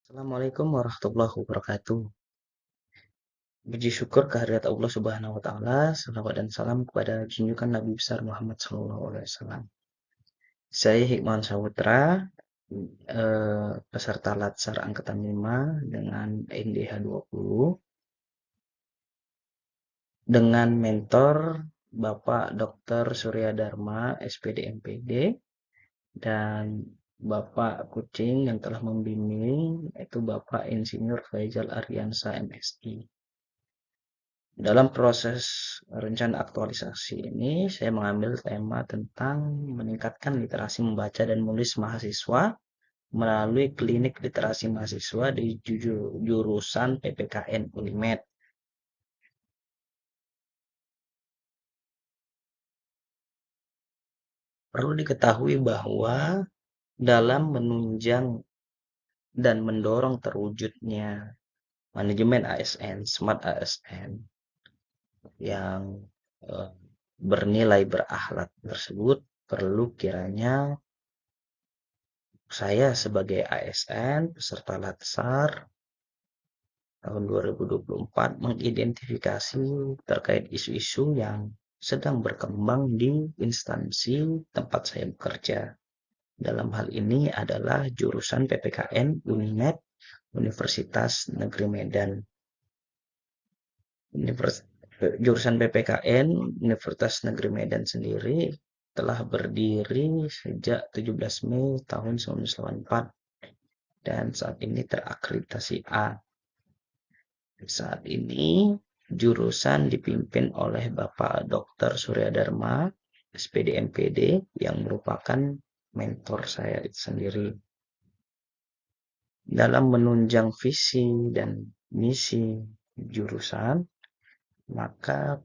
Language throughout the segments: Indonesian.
Assalamualaikum warahmatullahi wabarakatuh. Puji syukur kehadirat Allah Subhanahu wa taala, salawat dan salam kepada junjungan Nabi besar Muhammad sallallahu alaihi wasallam. Saya Hikmawan Saputra, peserta Latsar angkatan 5 dengan NDH 20 dengan mentor Bapak Dr. Surya Dharma SPD MPD dan Bapak Kucing yang telah membimbing yaitu Bapak Insinyur Faizal Aryansa MSI. Dalam proses rencana aktualisasi ini, saya mengambil tema tentang meningkatkan literasi membaca dan menulis mahasiswa melalui klinik literasi mahasiswa di jurusan PPKN Unimed. Perlu diketahui bahwa dalam menunjang dan mendorong terwujudnya manajemen ASN, Smart ASN, yang bernilai berakhlak tersebut, perlu kiranya saya sebagai ASN peserta Latsar tahun 2024 mengidentifikasi terkait isu-isu yang sedang berkembang di instansi tempat saya bekerja. Dalam hal ini adalah jurusan PPKN Unimed Universitas Negeri Medan. Jurusan PPKN Universitas Negeri Medan sendiri telah berdiri sejak 17 Mei tahun 1984 dan saat ini terakreditasi A. Saat ini jurusan dipimpin oleh Bapak Dr. Surya Dharma, SPD MPD, yang merupakan mentor saya sendiri. Dalam menunjang visi dan misi jurusan, maka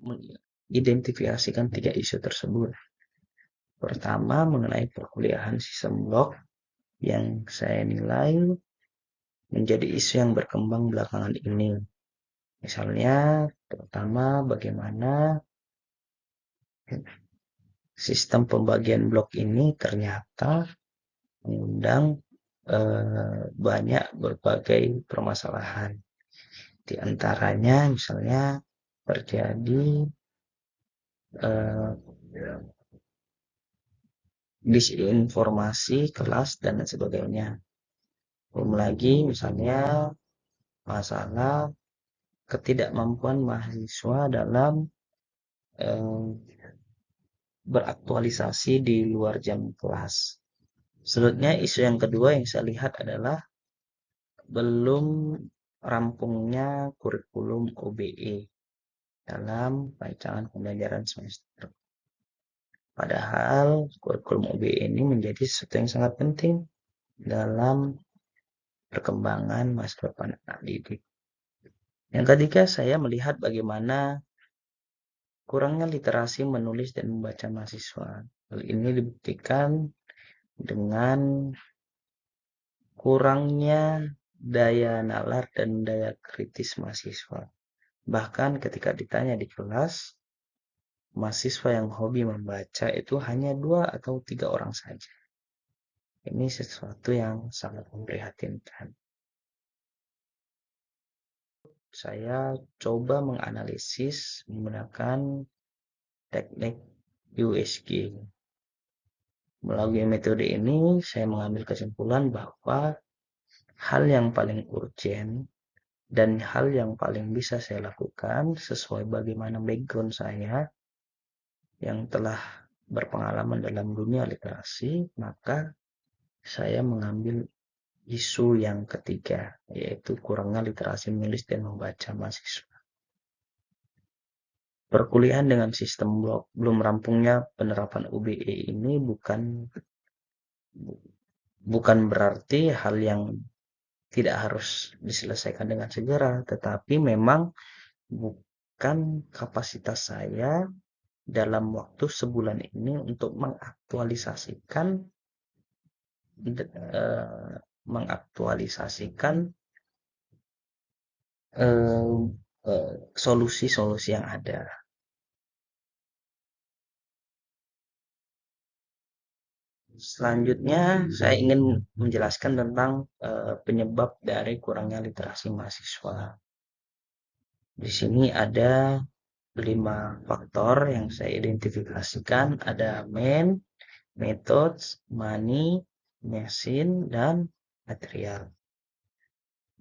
mengidentifikasikan 3 isu tersebut. Pertama, mengenai perkuliahan sistem blok yang saya nilai menjadi isu yang berkembang belakangan ini. Misalnya, terutama bagaimana sistem pembagian blok ini ternyata mengundang banyak berbagai permasalahan. Di antaranya misalnya terjadi disinformasi kelas dan sebagainya. Belum lagi misalnya masalah ketidakmampuan mahasiswa dalam beraktualisasi di luar jam kelas. Selanjutnya isu yang kedua yang saya lihat adalah belum rampungnya kurikulum OBE dalam rancangan pembelajaran semester. Padahal kurikulum OBE ini menjadi sesuatu yang sangat penting dalam perkembangan masa depan anak didik. Yang ketiga, saya melihat bagaimana kurangnya literasi menulis dan membaca mahasiswa. Hal ini dibuktikan dengan kurangnya daya nalar dan daya kritis mahasiswa. Bahkan ketika ditanya di kelas, mahasiswa yang hobi membaca itu hanya 2 atau 3 orang saja. Ini sesuatu yang sangat memprihatinkan. Saya coba menganalisis menggunakan teknik USG. Melalui metode ini, saya mengambil kesimpulan bahwa hal yang paling urgent dan hal yang paling bisa saya lakukan sesuai bagaimana background saya yang telah berpengalaman dalam dunia literasi, maka saya mengambil isu yang ketiga, yaitu kurangnya literasi menulis dan membaca mahasiswa. Perkuliahan dengan sistem blok belum rampungnya penerapan UBE ini bukan berarti hal yang tidak harus diselesaikan dengan segera, tetapi memang bukan kapasitas saya dalam waktu sebulan ini untuk mengaktualisasikan solusi-solusi yang ada. Selanjutnya, saya ingin menjelaskan tentang penyebab dari kurangnya literasi mahasiswa. Di sini ada 5 faktor yang saya identifikasikan. Ada main, methods, money, machine, dan material.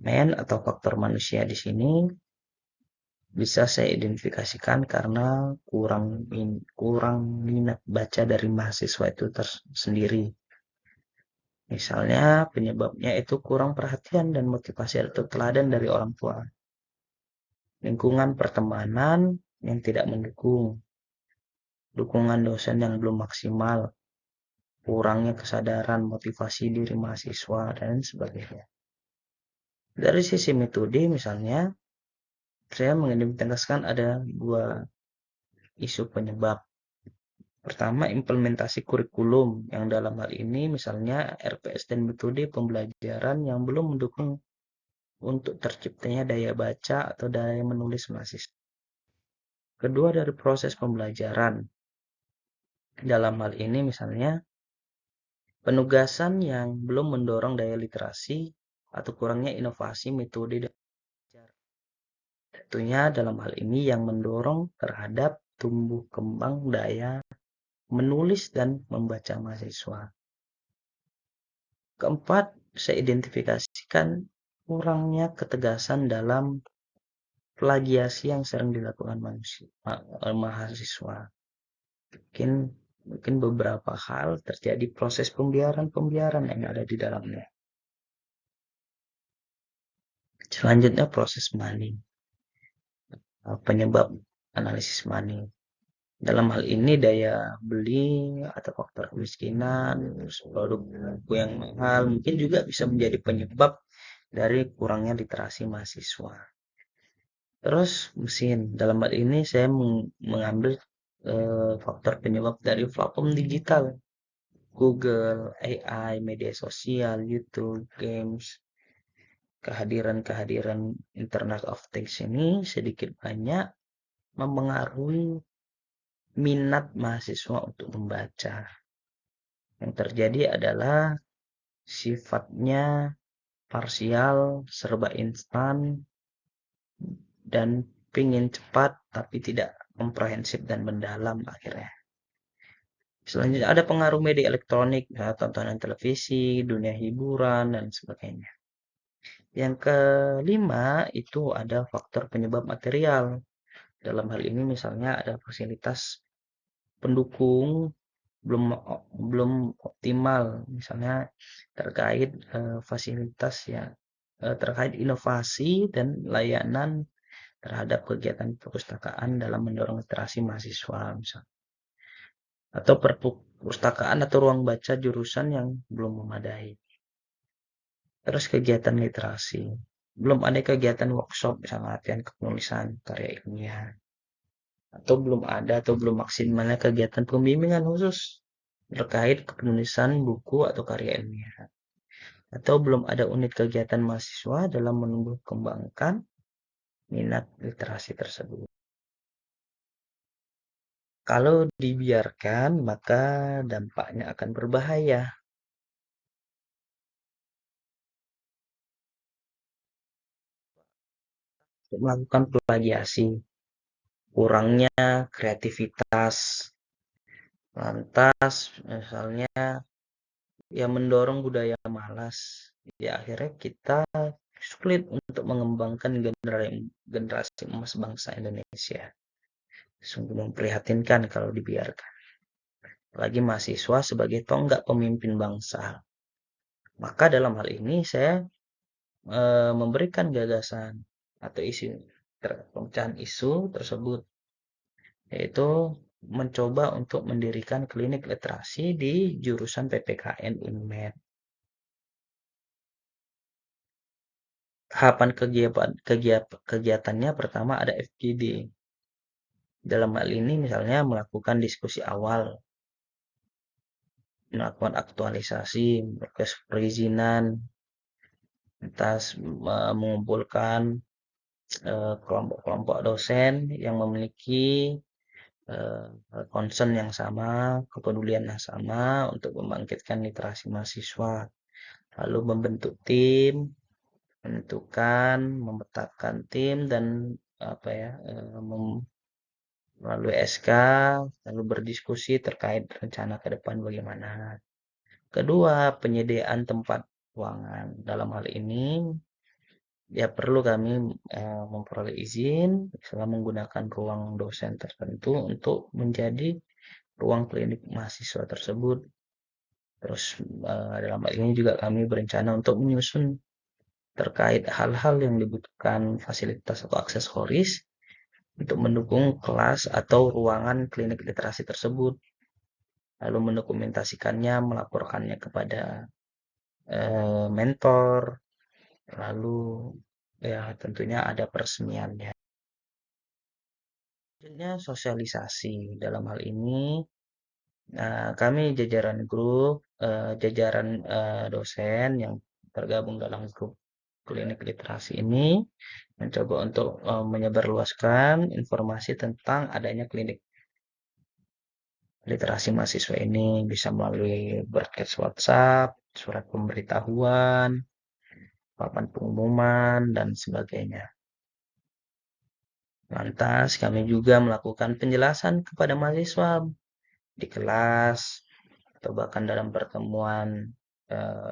Main atau faktor manusia di sini bisa saya identifikasikan karena kurang minat baca dari mahasiswa itu tersendiri. Misalnya penyebabnya itu kurang perhatian dan motivasi atau teladan dari orang tua. Lingkungan pertemanan yang tidak mendukung, dukungan dosen yang belum maksimal, kurangnya kesadaran motivasi diri mahasiswa, dan sebagainya. Dari sisi metode misalnya, saya mengidentifikasikan ada 2 isu penyebab. Pertama, implementasi kurikulum yang dalam hal ini misalnya RPS dan metode pembelajaran yang belum mendukung untuk terciptanya daya baca atau daya menulis mahasiswa. Kedua, dari proses pembelajaran. Dalam hal ini misalnya penugasan yang belum mendorong daya literasi atau kurangnya inovasi metode dan belajar. Tentunya dalam hal ini yang mendorong terhadap tumbuh kembang daya menulis dan membaca mahasiswa. Keempat, saya identifikasikan kurangnya ketegasan dalam plagiasi yang sering dilakukan mahasiswa. Mungkin mungkin beberapa hal terjadi proses pembiaran yang ada di dalamnya. Selanjutnya proses money, penyebab analisis money. Dalam hal ini daya beli atau faktor kemiskinan, produk buku yang mahal mungkin juga bisa menjadi penyebab dari kurangnya literasi mahasiswa. Terus mesin, dalam hal ini saya mengambil faktor penyebab dari platform digital, Google, AI, media sosial, YouTube, games. Kehadiran Internet of Things ini sedikit banyak mempengaruhi minat mahasiswa untuk membaca. Yang terjadi adalah sifatnya parsial, serba instan, dan pingin cepat tapi tidak komprehensif dan mendalam akhirnya. Selanjutnya ada pengaruh media elektronik, tontonan televisi, dunia hiburan, dan sebagainya. Yang kelima itu ada faktor penyebab material. Dalam hal ini misalnya ada fasilitas pendukung belum belum optimal, misalnya terkait fasilitas ya terkait inovasi dan layanan terhadap kegiatan perpustakaan dalam mendorong literasi mahasiswa misalnya. Atau perpustakaan atau ruang baca jurusan yang belum memadai. Terus kegiatan literasi. Belum ada kegiatan workshop misalnya latihan kepenulisan karya ilmiah. Atau belum ada atau belum maksimalnya kegiatan pembimbingan khusus terkait kepenulisan buku atau karya ilmiah. Atau belum ada unit kegiatan mahasiswa dalam menumbuh kembangkan minat literasi tersebut. Kalau dibiarkan, maka dampaknya akan berbahaya. Untuk melakukan plagiasi, kurangnya kreativitas, lantas misalnya ya mendorong budaya malas. Ya akhirnya kita sulit untuk mengembangkan generasi emas bangsa Indonesia. Sungguh memprihatinkan kalau dibiarkan. Apalagi mahasiswa sebagai tonggak pemimpin bangsa. Maka dalam hal ini saya memberikan gagasan atau pemecahan isu tersebut, yaitu mencoba untuk mendirikan klinik literasi di jurusan PPKN Unmed. Tahapan kegiatannya pertama ada FGD. Dalam hal ini misalnya melakukan diskusi awal, melakukan aktualisasi, proses perizinan, atas mengumpulkan kelompok-kelompok dosen yang memiliki eh, concern yang sama, kepedulian yang sama untuk membangkitkan literasi mahasiswa. Lalu membentuk tim, menentukan, memetakan tim dan apa ya, melalui SK, lalu berdiskusi terkait rencana ke depan bagaimana. Kedua, penyediaan tempat ruangan. Dalam hal ini, ya perlu kami memperoleh izin setelah menggunakan ruang dosen tertentu untuk menjadi ruang klinik mahasiswa tersebut. Terus dalam hal ini juga kami berencana untuk menyusun terkait hal-hal yang dibutuhkan fasilitas atau aksesoris untuk mendukung kelas atau ruangan klinik literasi tersebut. Lalu mendokumentasikannya, melaporkannya kepada mentor, lalu ya tentunya ada peresmiannya. Selanjutnya sosialisasi. Dalam hal ini kami jajaran grup, jajaran dosen yang tergabung dalam grup klinik literasi ini mencoba untuk menyebarluaskan informasi tentang adanya klinik literasi mahasiswa ini, bisa melalui broadcast WhatsApp, surat pemberitahuan, papan pengumuman, dan sebagainya. Lantas, kami juga melakukan penjelasan kepada mahasiswa di kelas, atau bahkan dalam pertemuan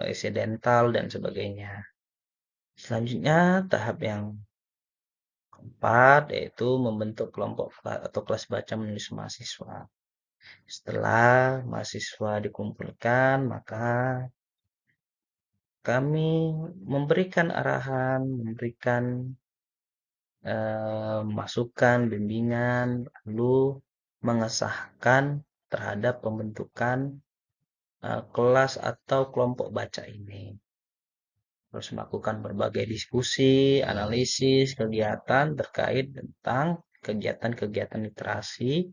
insidental dan sebagainya. Selanjutnya, tahap yang keempat yaitu membentuk kelompok atau kelas baca menulis mahasiswa. Setelah mahasiswa dikumpulkan, maka kami memberikan arahan, memberikan masukan, bimbingan, lalu mengesahkan terhadap pembentukan kelas atau kelompok baca ini. Terus melakukan berbagai diskusi, analisis, kegiatan terkait tentang kegiatan-kegiatan literasi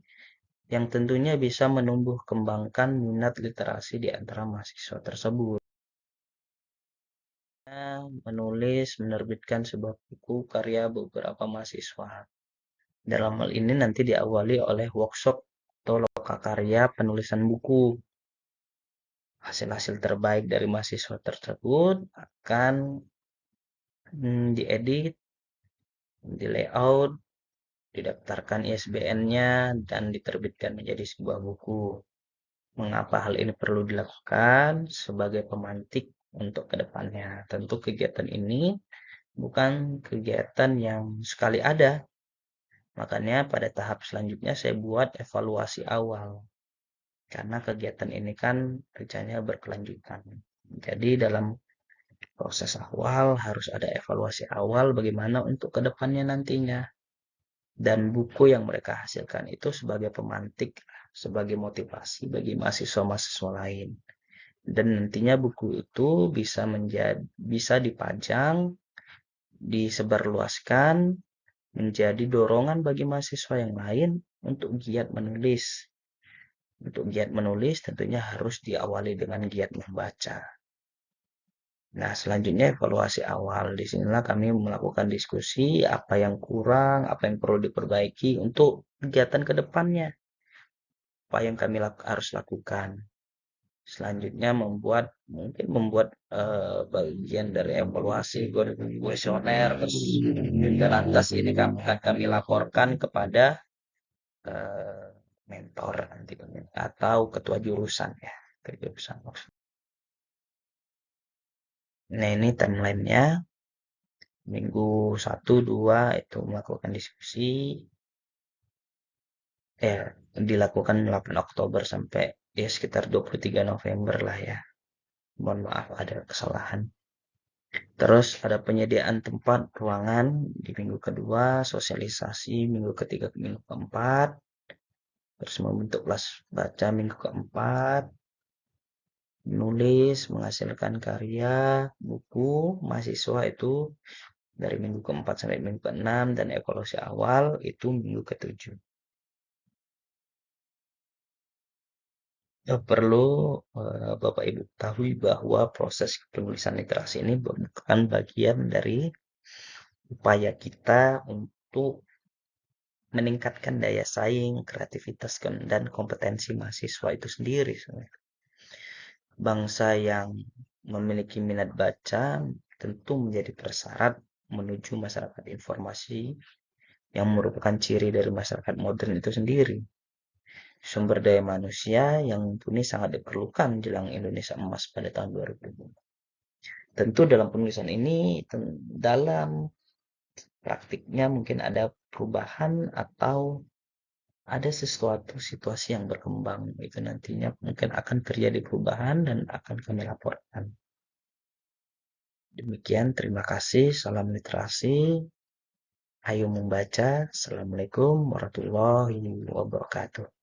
yang tentunya bisa menumbuh kembangkan minat literasi di antara mahasiswa tersebut. Menulis, menerbitkan sebuah buku karya beberapa mahasiswa. Dalam hal ini nanti diawali oleh workshop atau lokakarya penulisan buku. Hasil-hasil terbaik dari mahasiswa tersebut akan diedit, di layout, didaftarkan ISBN-nya, dan diterbitkan menjadi sebuah buku. Mengapa hal ini perlu dilakukan sebagai pemantik untuk kedepannya? Tentu kegiatan ini bukan kegiatan yang sekali ada. Makanya pada tahap selanjutnya saya buat evaluasi awal. Karena kegiatan ini kan rencananya berkelanjutan. Jadi dalam proses awal harus ada evaluasi awal bagaimana untuk kedepannya nantinya. Dan buku yang mereka hasilkan itu sebagai pemantik, sebagai motivasi bagi mahasiswa-mahasiswa lain. Dan nantinya buku itu bisa dipajang, disebarluaskan, menjadi dorongan bagi mahasiswa yang lain untuk giat menulis. Untuk giat menulis tentunya harus diawali dengan giat membaca. Nah, selanjutnya evaluasi awal. Di sinilah kami melakukan diskusi apa yang kurang, apa yang perlu diperbaiki untuk kegiatan ke depannya. Apa yang kami harus lakukan. Selanjutnya mungkin membuat bagian dari evaluasi kuesioner, dan lantas ini akan kami laporkan kepada eh, mentor nanti atau ketua jurusan ya, ketua jurusan maksudnya. Nah, ini timelinenya. Minggu 1, 2 itu melakukan diskusi. Dilakukan 8 Oktober sampai ya sekitar 23 November lah ya. Mohon maaf ada kesalahan. Terus ada penyediaan tempat ruangan di minggu kedua, sosialisasi minggu ketiga ke minggu keempat, terus membentuk kelas baca minggu keempat, menulis, menghasilkan karya, buku, mahasiswa itu dari minggu keempat sampai minggu keenam, dan evaluasi awal itu minggu ketujuh. Perlu Bapak Ibu ketahui bahwa proses penulisan literasi ini bukan bagian dari upaya kita untuk meningkatkan daya saing, kreativitas, dan kompetensi mahasiswa itu sendiri sebenarnya. Bangsa yang memiliki minat baca tentu menjadi persyarat menuju masyarakat informasi yang merupakan ciri dari masyarakat modern itu sendiri. Sumber daya manusia yang mumpuni sangat diperlukan jelang Indonesia emas pada tahun 2020. Tentu dalam penulisan ini, dalam praktiknya mungkin ada perubahan atau ada sesuatu situasi yang berkembang. Itu nantinya mungkin akan terjadi perubahan dan akan kami laporkan. Demikian, terima kasih. Salam literasi. Ayo membaca. Assalamualaikum warahmatullahi wabarakatuh.